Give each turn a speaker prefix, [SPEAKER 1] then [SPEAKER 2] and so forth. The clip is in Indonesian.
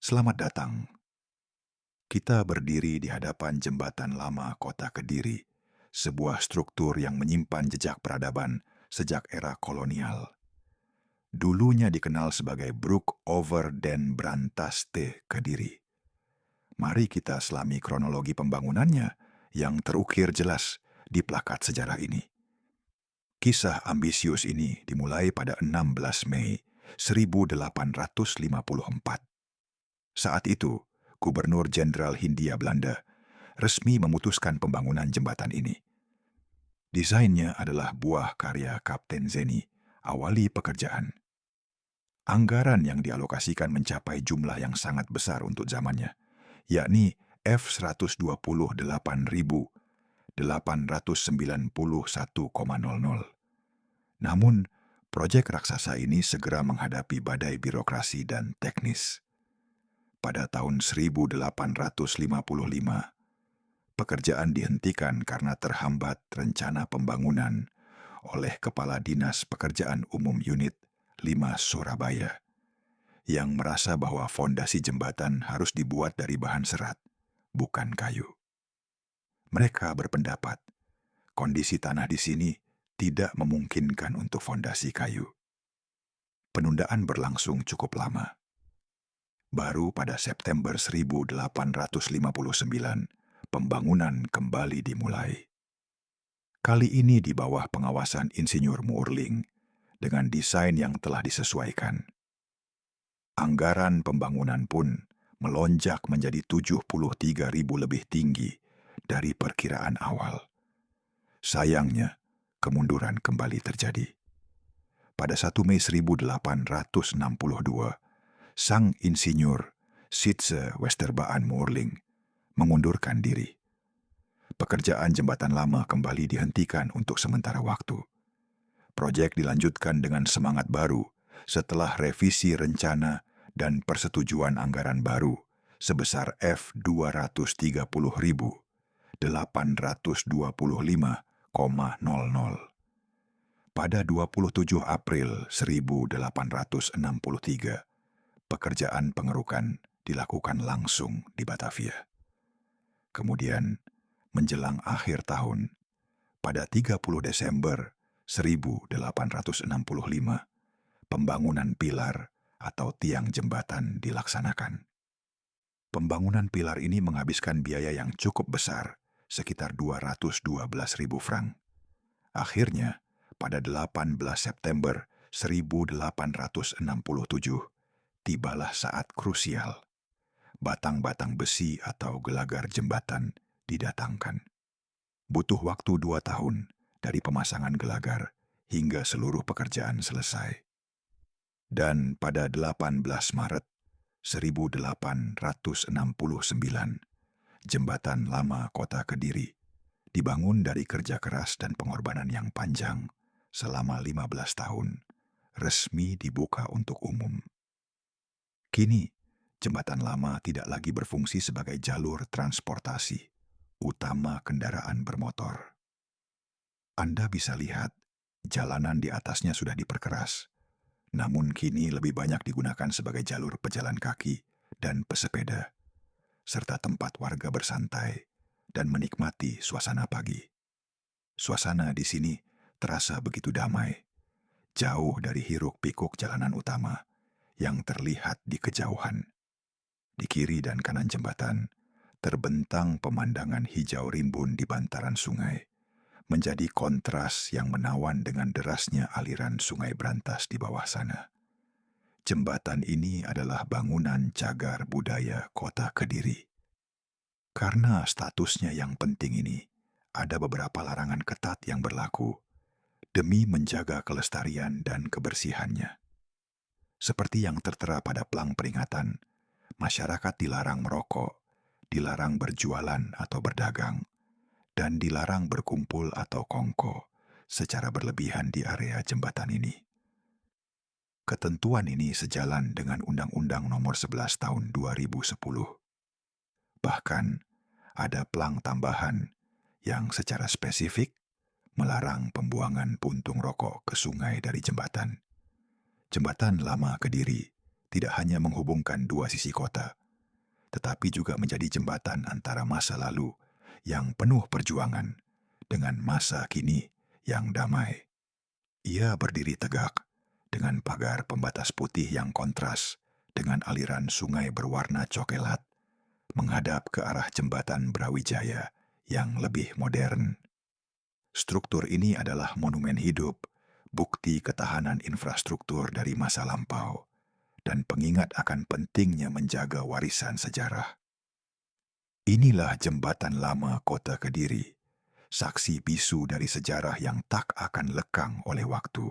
[SPEAKER 1] Selamat datang. Kita berdiri di hadapan jembatan lama kota Kediri, sebuah struktur yang menyimpan jejak peradaban sejak era kolonial. Dulunya dikenal sebagai Brook over den Brantaste Kediri. Mari kita selami kronologi pembangunannya yang terukir jelas di plakat sejarah ini. Kisah ambisius ini dimulai pada 16 Mei 1854. Saat itu, Gubernur Jenderal Hindia Belanda resmi memutuskan pembangunan jembatan ini. Desainnya adalah buah karya Kapten Zeni, awali pekerjaan. Anggaran yang dialokasikan mencapai jumlah yang sangat besar untuk zamannya, yakni F128.891,00. Namun, proyek raksasa ini segera menghadapi badai birokrasi dan teknis. Pada tahun 1855, pekerjaan dihentikan karena terhambat rencana pembangunan oleh Kepala Dinas Pekerjaan Umum Unit 5 Surabaya, yang merasa bahwa fondasi jembatan harus dibuat dari bahan serat, bukan kayu. Mereka berpendapat, kondisi tanah di sini tidak memungkinkan untuk fondasi kayu. Penundaan berlangsung cukup lama. Baru pada September 1859, pembangunan kembali dimulai. Kali ini di bawah pengawasan Insinyur Moerling dengan desain yang telah disesuaikan. Anggaran pembangunan pun melonjak menjadi 73.000 lebih tinggi dari perkiraan awal. Sayangnya, kemunduran kembali terjadi. Pada 1 Mei 1862, sang insinyur Sietse Westerbaan Moerling mengundurkan diri. Pekerjaan jembatan lama kembali dihentikan untuk sementara waktu. Proyek dilanjutkan dengan semangat baru setelah revisi rencana dan persetujuan anggaran baru sebesar F203.825,00. Pada 27 April 1863, pekerjaan pengerukan dilakukan langsung di Batavia. Kemudian, menjelang akhir tahun, pada 30 Desember 1865, pembangunan pilar atau tiang jembatan dilaksanakan. Pembangunan pilar ini menghabiskan biaya yang cukup besar, sekitar 212.000 franc. Akhirnya, pada 18 September 1867, tibalah saat krusial. Batang-batang besi atau gelagar jembatan didatangkan. Butuh waktu 2 tahun dari pemasangan gelagar hingga seluruh pekerjaan selesai. Dan pada 18 Maret 1869, jembatan lama kota Kediri dibangun dari kerja keras dan pengorbanan yang panjang selama 15 tahun, resmi dibuka untuk umum. Kini, jembatan lama tidak lagi berfungsi sebagai jalur transportasi utama kendaraan bermotor. Anda bisa lihat, jalanan di atasnya sudah diperkeras, namun kini lebih banyak digunakan sebagai jalur pejalan kaki dan pesepeda, serta tempat warga bersantai dan menikmati suasana pagi. Suasana di sini terasa begitu damai, jauh dari hiruk-pikuk jalanan utama yang terlihat di kejauhan. Di kiri dan kanan jembatan, terbentang pemandangan hijau rimbun di bantaran sungai, menjadi kontras yang menawan dengan derasnya aliran sungai Brantas di bawah sana. Jembatan ini adalah bangunan cagar budaya kota Kediri. Karena statusnya yang penting ini, ada beberapa larangan ketat yang berlaku demi menjaga kelestarian dan kebersihannya. Seperti yang tertera pada plang peringatan, masyarakat dilarang merokok, dilarang berjualan atau berdagang, dan dilarang berkumpul atau kongko secara berlebihan di area jembatan ini. Ketentuan ini sejalan dengan Undang-Undang Nomor 11 Tahun 2010. Bahkan, ada plang tambahan yang secara spesifik melarang pembuangan puntung rokok ke sungai dari jembatan. Jembatan lama Kediri tidak hanya menghubungkan dua sisi kota, tetapi juga menjadi jembatan antara masa lalu yang penuh perjuangan dengan masa kini yang damai. Ia berdiri tegak dengan pagar pembatas putih yang kontras dengan aliran sungai berwarna coklat menghadap ke arah jembatan Brawijaya yang lebih modern. Struktur ini adalah monumen hidup, bukti ketahanan infrastruktur dari masa lampau, dan pengingat akan pentingnya menjaga warisan sejarah. Inilah jembatan lama kota Kediri, saksi bisu dari sejarah yang tak akan lekang oleh waktu.